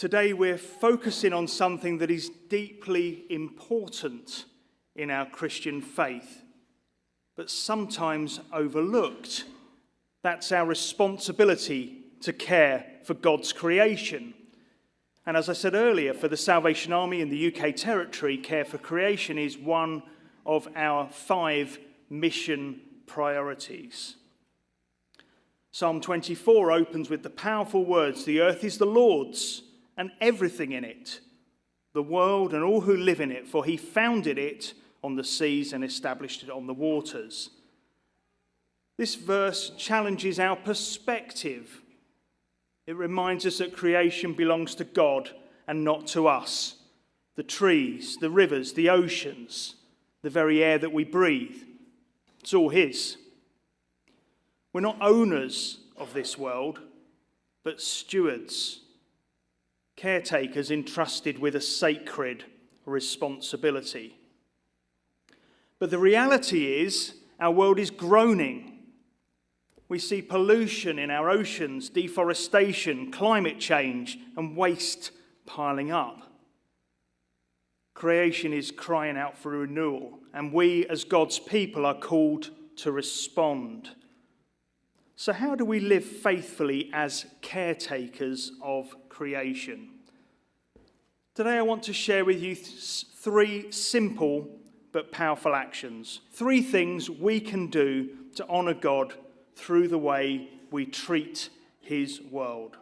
Today we're focusing on something that is deeply important in our Christian faith, but sometimes overlooked. That's our responsibility to care for God's creation. And as I said earlier, for the Salvation Army in the UK territory, care for creation is one of our 5 mission priorities. Psalm 24 opens with the powerful words, "The earth is the Lord's, and everything in it, the world and all who live in it, for he founded it on the seas and established it on the waters." This verse challenges our perspective. It reminds us that creation belongs to God and not to us. The trees, the rivers, the oceans, the very air that we breathe, it's all his. We're not owners of this world, but stewards, caretakers entrusted with a sacred responsibility. But the reality is, our world is groaning. We see pollution in our oceans, deforestation, climate change, and waste piling up. Creation is crying out for renewal, and we as God's people are called to respond. So how do we live faithfully as caretakers of creation? Today I want to share with you 3 simple but powerful actions. 3 things we can do to honour God through the way we treat his world.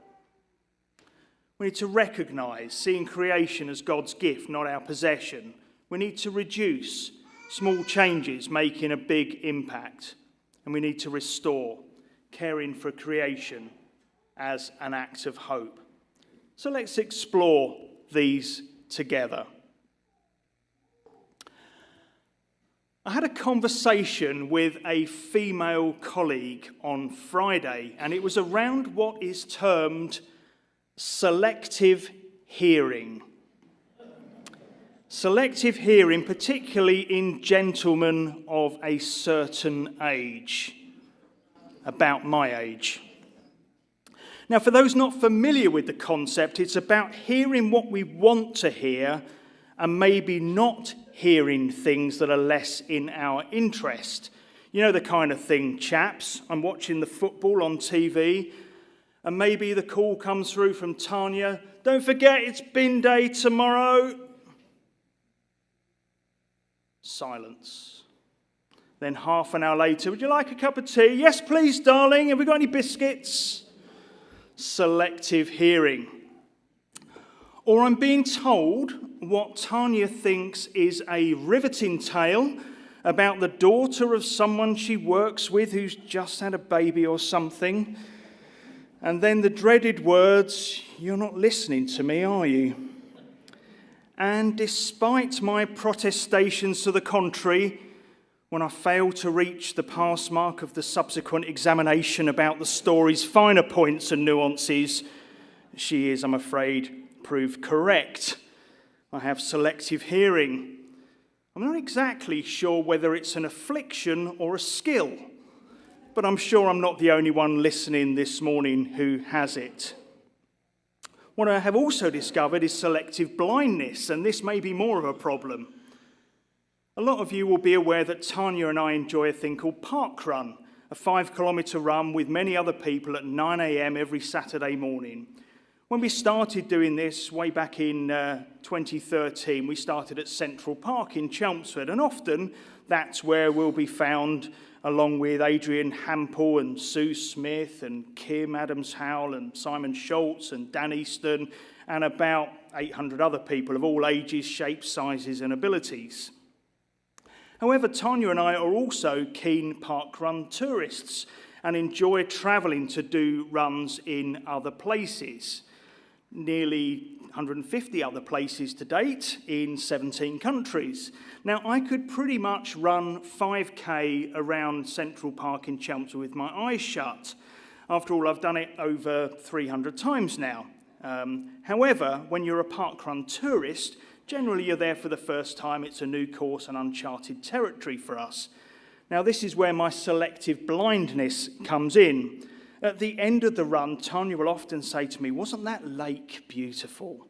We need to recognise seeing creation as God's gift, not our possession. We need to reduce small changes making a big impact. And we need to restore, caring for creation as an act of hope. So let's explore these together. I had a conversation with a female colleague on Friday, and it was around what is termed selective hearing. Selective hearing, particularly in gentlemen of a certain age, about my age. Now, for those not familiar with the concept, it's about hearing what we want to hear and maybe not hearing things that are less in our interest. You know the kind of thing, chaps. I'm watching the football on TV, and maybe the call comes through from Tanya, "Don't forget it's bin day tomorrow." Silence. Then half an hour later, "Would you like a cup of tea?" "Yes, please, darling. Have we got any biscuits?" Selective hearing. Or I'm being told what Tanya thinks is a riveting tale about the daughter of someone she works with who's just had a baby or something. And then the dreaded words, "You're not listening to me, are you?" And despite my protestations to the contrary, when I failed to reach the pass mark of the subsequent examination about the story's finer points and nuances, she is, I'm afraid, proved correct. I have selective hearing. I'm not exactly sure whether it's an affliction or a skill, but I'm sure I'm not the only one listening this morning who has it. What I have also discovered is selective blindness, and this may be more of a problem. A lot of you will be aware that Tanya and I enjoy a thing called Park Run, a 5-kilometre run with many other people at 9 a.m. every Saturday morning. When we started doing this way back in 2013, we started at Central Park in Chelmsford, and often that's where we'll be found along with Adrian Hampel and Sue Smith and Kim Adams-Howell and Simon Schultz and Dan Easton and about 800 other people of all ages, shapes, sizes and abilities. However, Tanya and I are also keen park run tourists and enjoy travelling to do runs in other places. Nearly 150 other places to date in 17 countries. Now, I could pretty much run 5k around Central Park in Chelmsford with my eyes shut. After all, I've done it over 300 times now. However, when you're a park run tourist, generally you're there for the first time. It's a new course and uncharted territory for us. Now, this is where my selective blindness comes in. At the end of the run, Tanya will often say to me, "Wasn't that lake beautiful?"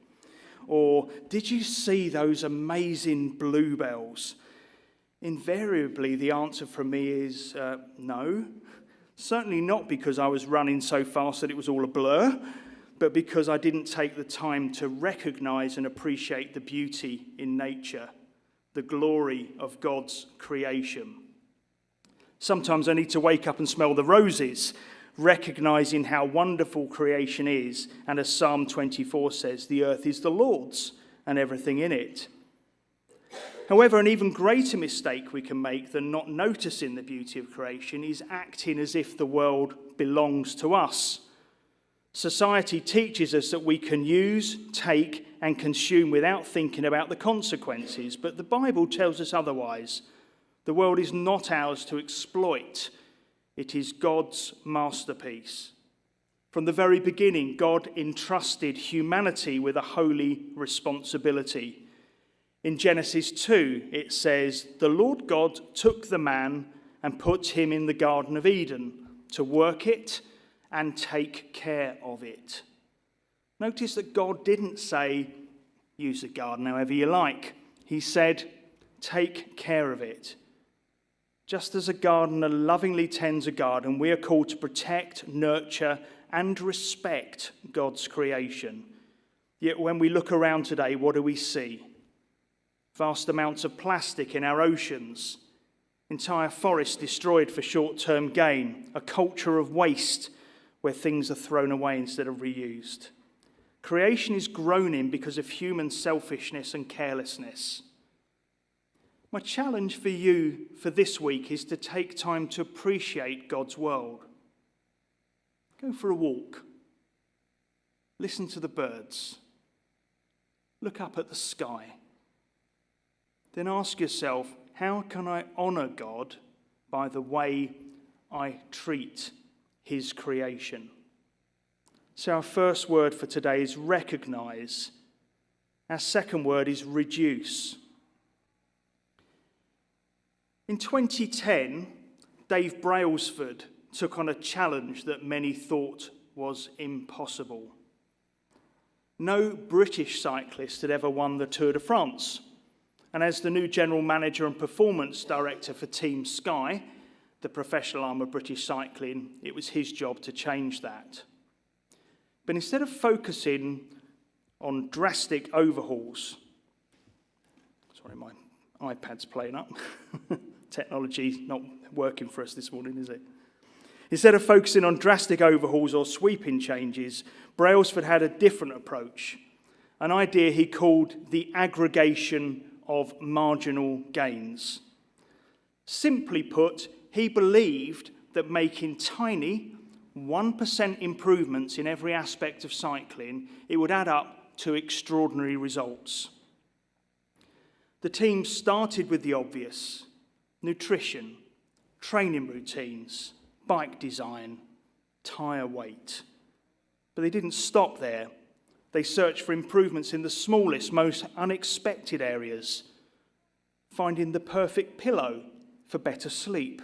Or, "Did you see those amazing bluebells?" Invariably, the answer from me is no. Certainly not because I was running so fast that it was all a blur, but because I didn't take the time to recognize and appreciate the beauty in nature, the glory of God's creation. Sometimes I need to wake up and smell the roses, recognizing how wonderful creation is. And as Psalm 24 says, the earth is the Lord's and everything in it. However, an even greater mistake we can make than not noticing the beauty of creation is acting as if the world belongs to us. Society teaches us that we can use, take, and consume without thinking about the consequences, but the Bible tells us otherwise. The world is not ours to exploit. It is God's masterpiece. From the very beginning, God entrusted humanity with a holy responsibility. In Genesis 2, it says, "The Lord God took the man and put him in the Garden of Eden to work it and take care of it." Notice that God didn't say, "Use the garden however you like." He said, "Take care of it." Just as a gardener lovingly tends a garden, we are called to protect, nurture, and respect God's creation. Yet when we look around today, what do we see? Vast amounts of plastic in our oceans, entire forests destroyed for short-term gain, a culture of waste where things are thrown away instead of reused. Creation is groaning because of human selfishness and carelessness. My challenge for you for this week is to take time to appreciate God's world. Go for a walk. Listen to the birds. Look up at the sky. Then ask yourself, how can I honour God by the way I treat his creation? So our first word for today is recognise. Our second word is reduce. In 2010, Dave Brailsford took on a challenge that many thought was impossible. No British cyclist had ever won the Tour de France. And as the new general manager and performance director for Team Sky, the professional arm of British cycling, it was his job to change that. But instead of focusing on drastic overhauls, sorry, my iPad's playing up. Technology's not working for us this morning, is it? Instead of focusing on drastic overhauls or sweeping changes, Brailsford had a different approach, an idea he called the aggregation of marginal gains. Simply put, he believed that making tiny 1% improvements in every aspect of cycling, it would add up to extraordinary results. The team started with the obvious: nutrition, training routines, bike design, tyre weight. But they didn't stop there. They searched for improvements in the smallest, most unexpected areas, finding the perfect pillow for better sleep,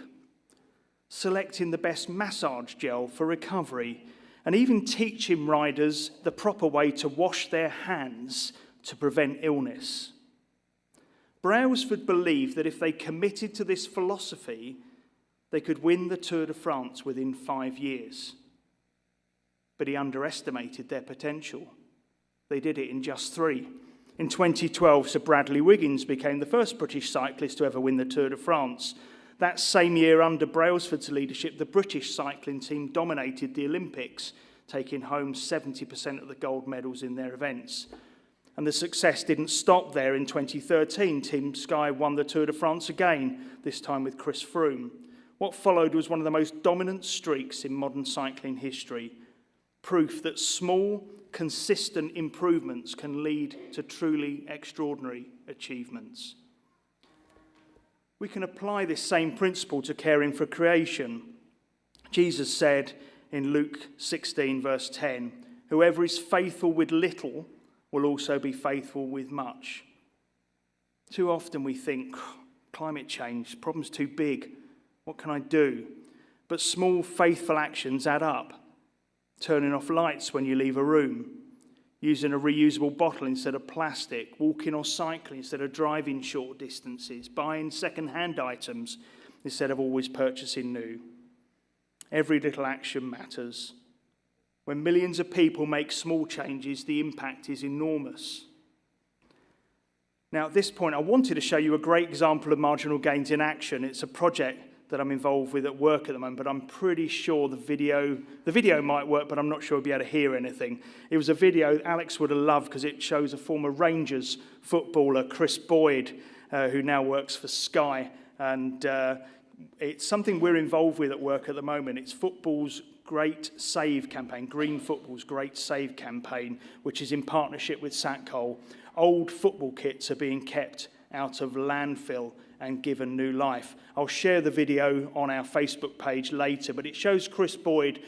selecting the best massage gel for recovery, and even teaching riders the proper way to wash their hands to prevent illness. Brailsford believed that if they committed to this philosophy, they could win the Tour de France within 5 years. But he underestimated their potential. They did it in just 3. In 2012, Sir Bradley Wiggins became the first British cyclist to ever win the Tour de France. That same year, under Brailsford's leadership, the British cycling team dominated the Olympics, taking home 70% of the gold medals in their events. And the success didn't stop there. In 2013, Team Sky won the Tour de France again, this time with Chris Froome. What followed was one of the most dominant streaks in modern cycling history, proof that small, consistent improvements can lead to truly extraordinary achievements. We can apply this same principle to caring for creation. Jesus said in Luke 16, verse 10, "Whoever is faithful with little will also be faithful with much." Too often we think, climate change, problem's too big. What can I do? But small, faithful actions add up. turning off lights when you leave a room, using a reusable bottle instead of plastic, walking or cycling instead of driving short distances, buying second-hand items instead of always purchasing new. Every little action matters. When millions of people make small changes, the impact is enormous. Now, at this point, I wanted to show you a great example of marginal gains in action. It's a project that I'm involved with at work at the moment, but I'm pretty sure the video might work, but I'm not sure we'll be able to hear anything. It was a video Alex would have loved because it shows a former Rangers footballer, Chris Boyd, who now works for Sky, and it's something we're involved with at work at the moment. It's football's Great Save campaign, Green Football's Great Save campaign, which is in partnership with Satcol. Old football kits are being kept out of landfill and given new life. I'll share the video on our Facebook page later, but it shows Chris Boyd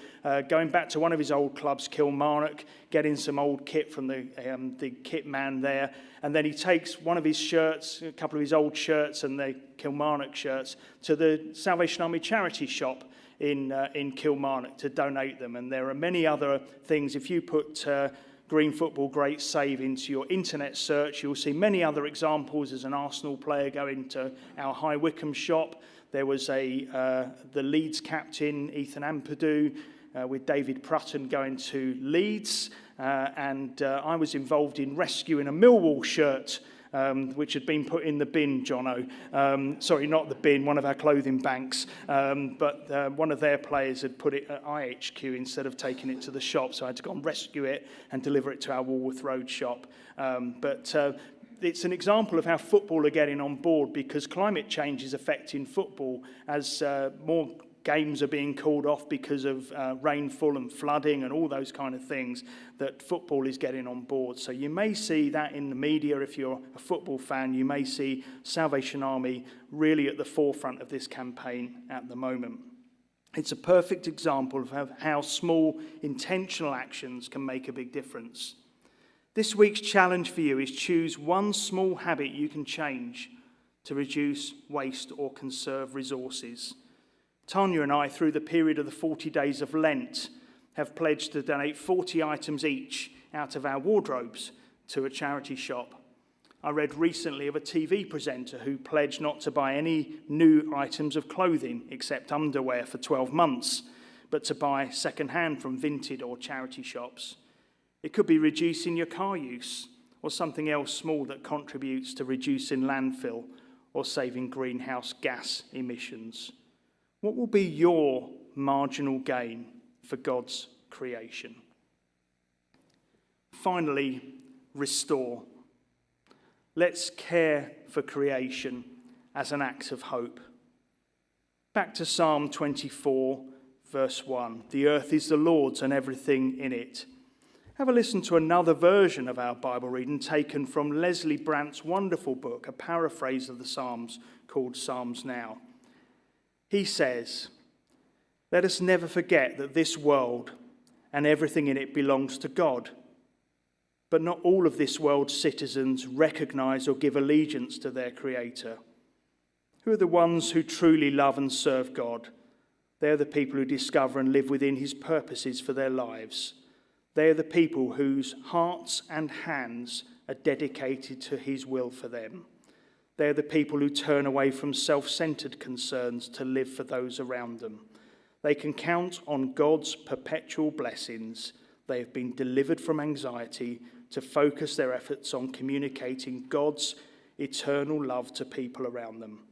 going back to one of his old clubs, Kilmarnock, getting some old kit from the kit man there, and then he takes one of his shirts, a couple of his old shirts and the Kilmarnock shirts, to the Salvation Army charity shop in Kilmarnock to donate them. And there are many other things. If you put Green Football Great Save into your internet search, you'll see many other examples. There's an Arsenal player going to our High Wycombe shop. There was the Leeds captain, Ethan Ampadu, with David Prutton going to Leeds. And I was involved in rescuing a Millwall shirt, which had been put in the bin, Jono. Sorry, not the bin, one of our clothing banks. But one of their players had put it at IHQ instead of taking it to the shop, so I had to go and rescue it and deliver it to our Walworth Road shop. But it's an example of how football are getting on board, because climate change is affecting football as more games are being called off because of rainfall and flooding and all those kind of things, that football is getting on board. So you may see that in the media. If you're a football fan, you may see Salvation Army really at the forefront of this campaign at the moment. It's a perfect example of how small intentional actions can make a big difference. This week's challenge for you is choose one small habit you can change to reduce waste or conserve resources. Tanya and I, through the period of the 40 days of Lent, have pledged to donate 40 items each out of our wardrobes to a charity shop. I read recently of a TV presenter who pledged not to buy any new items of clothing except underwear for 12 months, but to buy second-hand from Vinted or charity shops. It could be reducing your car use, or something else small that contributes to reducing landfill or saving greenhouse gas emissions. What will be your marginal gain for God's creation? Finally, restore. Let's care for creation as an act of hope. Back to Psalm 24, verse 1. The earth is the Lord's and everything in it. Have a listen to another version of our Bible reading taken from Leslie Brandt's wonderful book, a paraphrase of the Psalms called Psalms Now. He says, "Let us never forget that this world and everything in it belongs to God. But not all of this world's citizens recognize or give allegiance to their Creator. Who are the ones who truly love and serve God? They are the people who discover and live within His purposes for their lives. They are the people whose hearts and hands are dedicated to His will for them. They are the people who turn away from self-centered concerns to live for those around them. They can count on God's perpetual blessings. They have been delivered from anxiety to focus their efforts on communicating God's eternal love to people around them.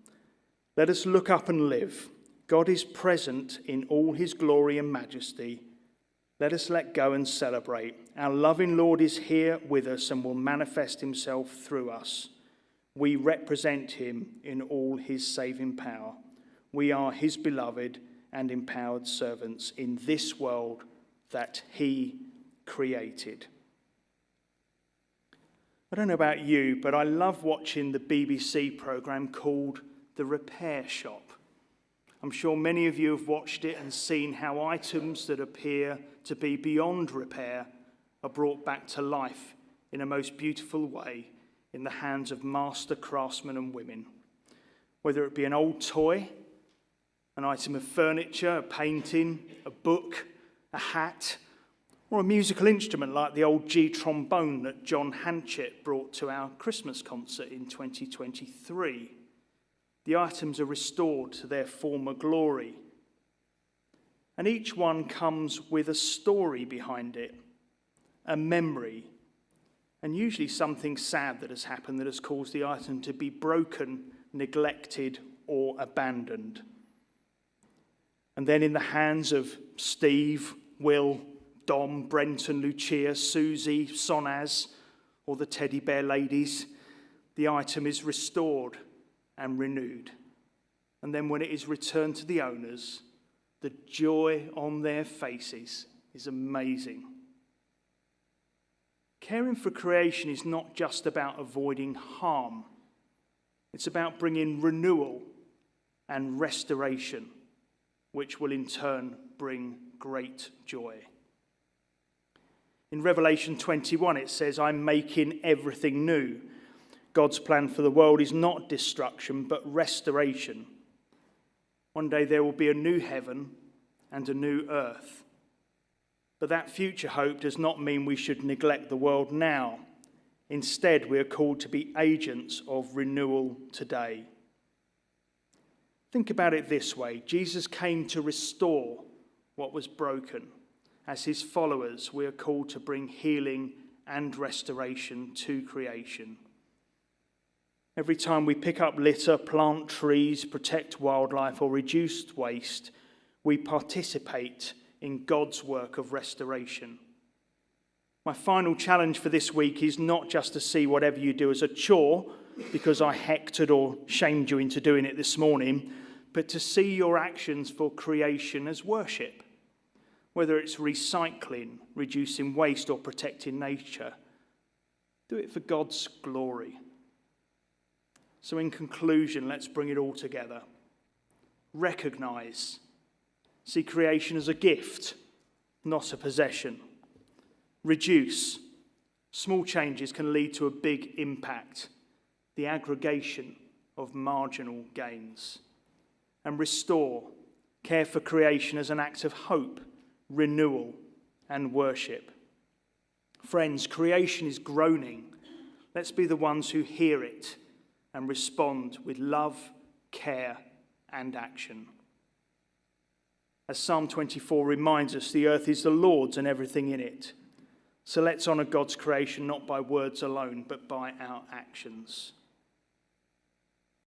Let us look up and live. God is present in all His glory and majesty. Let us let go and celebrate. Our loving Lord is here with us and will manifest Himself through us. We represent Him in all His saving power. We are His beloved and empowered servants in this world that He created. I don't know about you, but I love watching the BBC programme called The Repair Shop. I'm sure many of you have watched it and seen how items that appear to be beyond repair are brought back to life in a most beautiful way in the hands of master craftsmen and women. Whether it be an old toy, an item of furniture, a painting, a book, a hat, Or a musical instrument like the old G trombone that John Hanchett brought to our Christmas concert in 2023. The items are restored to their former glory. And each one comes with a story behind it, a memory, and usually something sad that has happened that has caused the item to be broken, neglected, or abandoned. And then in the hands of Steve, Will, Dom, Brenton, Lucia, Susie, Sonaz, or the teddy bear ladies, the item is restored and renewed. And then when it is returned to the owners, the joy on their faces is amazing. Caring for creation is not just about avoiding harm. It's about bringing renewal and restoration, which will in turn bring great joy. In Revelation 21, it says, I'm making everything new. God's plan for the world is not destruction, but restoration. One day there will be a new heaven and a new earth. But that future hope does not mean we should neglect the world now. Instead, we are called to be agents of renewal today. Think about it this way. Jesus came to restore what was broken. As his followers, we are called to bring healing and restoration to creation. Every time we pick up litter, plant trees, protect wildlife, or reduce waste, we participate in God's work of restoration. My final challenge for this week is not just to see whatever you do as a chore, because I hectored or shamed you into doing it this morning, but to see your actions for creation as worship. Whether it's recycling, reducing waste, or protecting nature, do it for God's glory. So in conclusion, let's bring it all together. Recognize. See creation as a gift, not a possession. Reduce. Small changes can lead to a big impact, the aggregation of marginal gains. And restore. Care for creation as an act of hope, renewal, and worship. Friends, creation is groaning. Let's be the ones who hear it and respond with love, care, and action. As Psalm 24 reminds us, the earth is the Lord's and everything in it. So let's honour God's creation not by words alone, but by our actions.